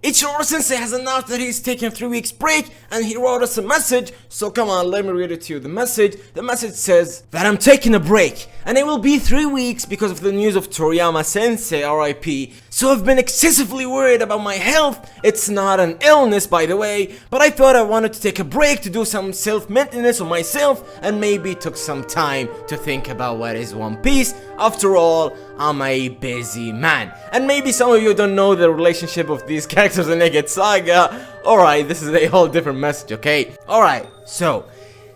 Ichiro Sensei has announced that he's taking 3 weeks break, and he wrote us a message, so come on, let me read it to you. The message says that I'm taking a break, and it will be 3 weeks because of the news of Toriyama Sensei, RIP. So I've been excessively worried about my health. It's not an illness, by the way, but I thought I wanted to take a break to do some self-maintenance on myself, and maybe took some time to think about what is One Piece. After all, I'm a busy man. And maybe some of you don't know the relationship of these characters in Egghead Saga. Alright, this is a whole different message, okay? Alright, so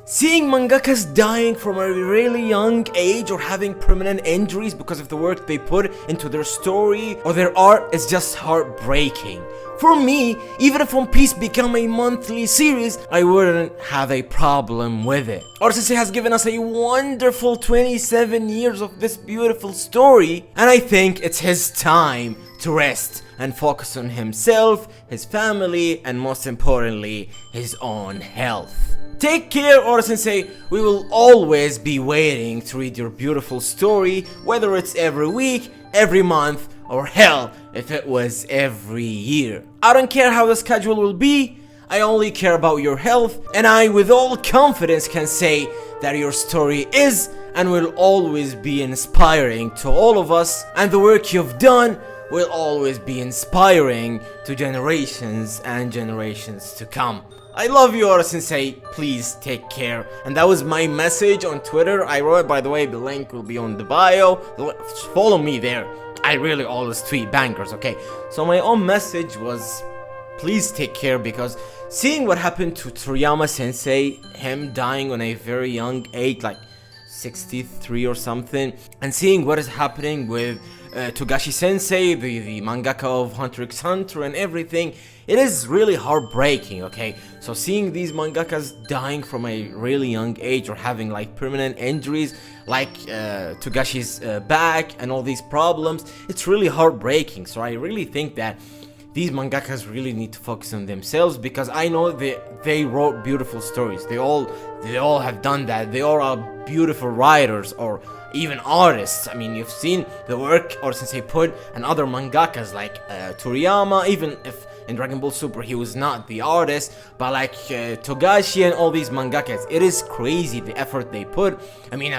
seeing mangakas dying from a really young age or having permanent injuries because of the work they put into their story or their art is just heartbreaking. For me, even if One Piece become a monthly series, I wouldn't have a problem with it. Oda Sensei has given us a wonderful 27 years of this beautiful story, and I think it's his time to rest and focus on himself, his family, and most importantly, his own health. Take care, Oda Sensei. We will always be waiting to read your beautiful story, whether it's every week, every month, or hell, if it was every year. I don't care how the schedule will be, I only care about your health, and I with all confidence can say that your story is and will always be inspiring to all of us, and the work you've done will always be inspiring to generations and generations to come. I love you, Oda Sensei. Please take care. And that was my message on Twitter. I wrote it, by the way, the link will be on the bio. Follow me there. I really always tweet bangers, okay? So my own message was, please take care, because seeing what happened to Toriyama Sensei, him dying on a very young age, like 63 or something, and seeing what is happening with Togashi Sensei, the mangaka of Hunter x Hunter and everything, it is really heartbreaking, okay? So seeing these mangakas dying from a really young age or having like permanent injuries like Togashi's back and all these problems, it's really heartbreaking. So I really think that these mangakas really need to focus on themselves, because I know they wrote beautiful stories. They all have done that. They all are beautiful writers or even artists. I mean, you've seen the work Oda Sensei put and other mangakas like Toriyama, even if in Dragon Ball Super he was not the artist, but like Togashi and all these mangakas, it is crazy the effort they put. I mean,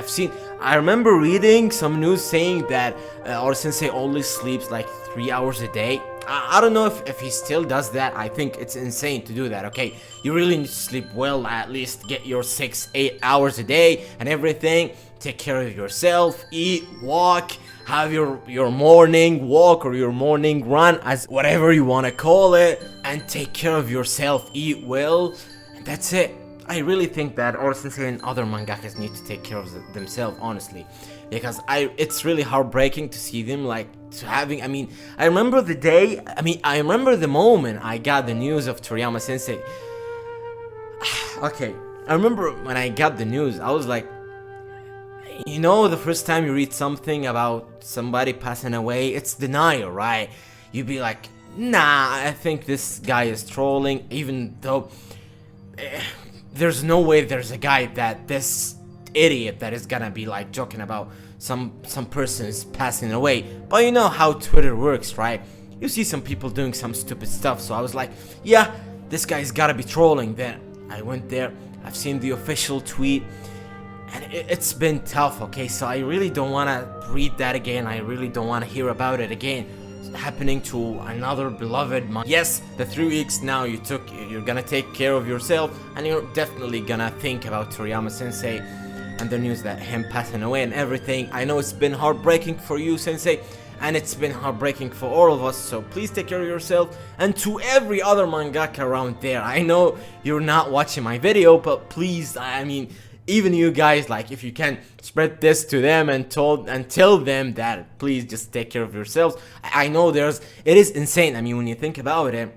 I remember reading some news saying that Oda Sensei only sleeps like 3 hours a day. I don't know if he still does that. I think it's insane to do that, okay? You really need to sleep well, at least get your 6-8 hours a day and everything. Take care of yourself, eat, walk, have your morning walk or your morning run, as whatever you want to call it, and take care of yourself, eat well, and that's it. I really think that Oda Sensei and other mangakas need to take care of themselves, honestly, because it's really heartbreaking to see them like I mean, I remember the moment I got the news of Toriyama Sensei. Okay, I remember when I got the news, I was like, you know, the first time you read something about somebody passing away, it's denial, right? You'd be like, nah, I think this guy is trolling, even though there's no way there's a guy this idiot that is gonna be like joking about some person is passing away. But you know how Twitter works, right? You see some people doing some stupid stuff, so I was like, yeah, this guy's gotta be trolling. Then I went there, I've seen the official tweet, and it's been tough, okay? So I really don't want to read that again. I really don't want to hear about it again. It's happening to another beloved man. Yes, the 3 weeks now you're gonna take care of yourself, and you're definitely gonna think about Toriyama Sensei and the news that him passing away and everything. I know it's been heartbreaking for you, Sensei, and it's been heartbreaking for all of us, so please take care of yourself. And to every other mangaka around there, I know you're not watching my video, but please, I mean, even you guys, like, if you can spread this to them and tell them that please just take care of yourselves. I know it is insane. I mean, when you think about it,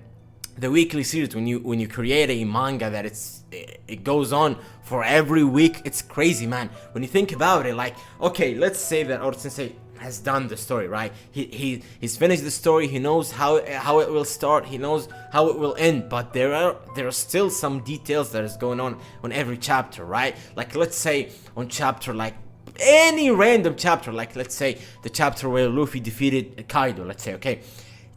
the weekly series, when you create a manga that it goes on for every week, it's crazy, man. When you think about it, like, okay, let's say that Oda Sensei has done the story, right? He's finished the story. He knows how it will start. He knows how it will end. But there are still some details that is going on every chapter, right? Like, let's say on chapter, like any random chapter, like let's say the chapter where Luffy defeated Kaido, let's say, okay,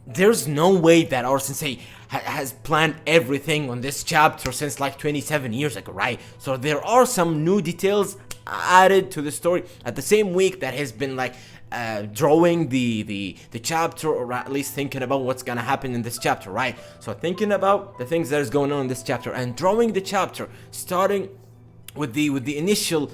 there's no way that our sensei has planned everything on this chapter since like 27 years ago, right? So there are some new details added to the story at the same week that has been like drawing the chapter, or at least thinking about what's gonna happen in this chapter, right? So thinking about the things that is going on in this chapter and drawing the chapter, starting with the initial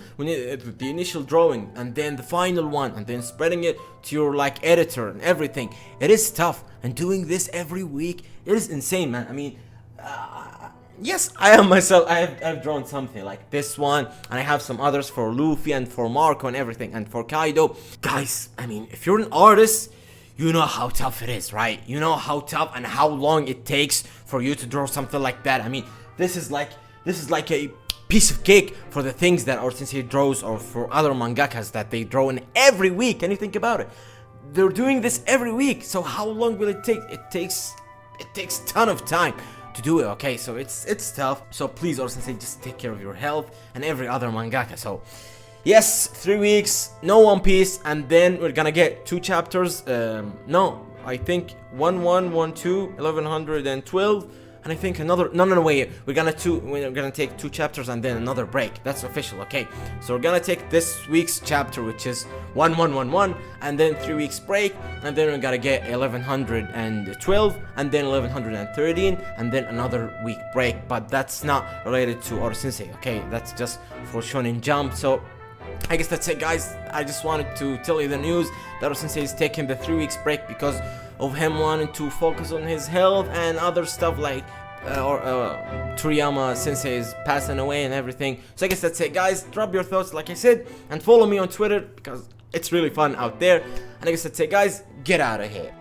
drawing, and then the final one, and then spreading it to your like editor and everything. It is tough, and doing this every week, it is insane, man. I mean, yes, I am myself. I've drawn something like this one, and I have some others for Luffy and for Marco and everything, and for Kaido. Guys, I mean, if you're an artist, you know how tough it is, right? You know how tough and how long it takes for you to draw something like that. I mean, this is like a piece of cake for the things that our sensei draws, or for other mangakas that they draw in every week. Can you think about it? They're doing this every week, so how long will it take? It takes a ton of time to do it, okay? So it's tough. So please, our sensei, just take care of your health and every other mangaka. So yes, 3 weeks, no One Piece, and then we're gonna get 2 chapters. No, I think 1, 2, 1112. And I think another, no, wait, we're gonna take 2 chapters and then another break. That's official, okay? So we're gonna take this week's chapter, which is 1111, and then 3 weeks break, and then we're gonna get 1112, and then 1113, and then another week break. But that's not related to our sensei, okay? That's just for Shonen Jump. So I guess that's it, guys. I just wanted to tell you the news that our sensei is taking the 3 weeks break because of him wanting to focus on his health and other stuff, like Toriyama sensei is passing away and everything. So I guess that's it, guys. Drop your thoughts, like I said, and follow me on Twitter because it's really fun out there. And I guess that's it, guys. Get out of here.